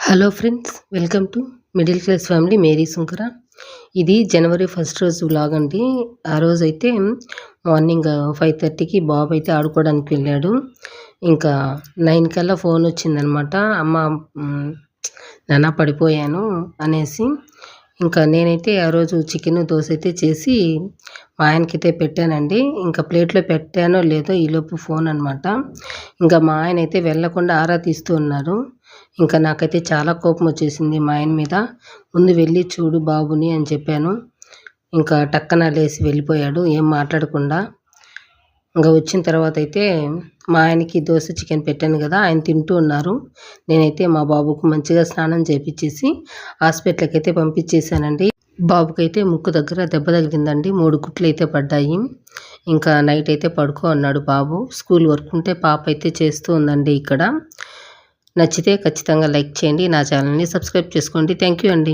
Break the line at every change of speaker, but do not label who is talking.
Hello friends, welcome to middle class family Mary Sunkara. ఇది జనవరి 1 రోజు వ్లాగ్ అండి. ఆ రోజైతే మార్నింగ్ 5:30కి బాబు అయితే ఆడుకోవడానికి వెళ్ళాడు. ఇంకా 9 కల్లా ఫోన్ వచ్చిందనమాట. అమ్మ నాన్న పడిపోయాను అనేసి. ఇంకా నేనైతే ఆ రోజు చికెన్ దోశ అయితే చేసి మా ఆయనకైతే పెట్టానండి. ఇంకా ప్లేట్లో పెట్టానో లేదో ఈలోపు ఫోన్ అనమాట. ఇంకా మా ఆయన అయితే వెళ్ళకుండా ఆరా తీస్తూ ఉన్నారు. ఇంకా నాకైతే చాలా కోపం వచ్చేసింది మా ఆయన మీద. ముందు వెళ్ళి చూడు బాబుని అని చెప్పాను. ఇంకా టక్కన లేసి వెళ్ళిపోయాడు ఏం మాట్లాడకుండా. ఇంకా వచ్చిన తర్వాత అయితే మా ఆయనకి దోశ చికెన్ పెట్టాను కదా, ఆయన తింటూ ఉన్నారు. నేనైతే మా బాబుకు మంచిగా స్నానం చేపించేసి హాస్పిటల్కి అయితే పంపించేశానండి. బాబుకైతే ముక్కు దగ్గర దెబ్బ తగిలిందండి. 3 కుట్లు అయితే పడ్డాయి. ఇంకా నైట్ అయితే పడుకో అన్నాడు బాబు. స్కూల్ వర్క్ ఉంటే పాప అయితే చేస్తూ ఉందండి ఇక్కడ. నచ్చితే ఖచ్చితంగా లైక్ చేయండి, నా ఛానల్ని సబ్స్క్రైబ్ చేసుకోండి. థ్యాంక్ యూ అండి.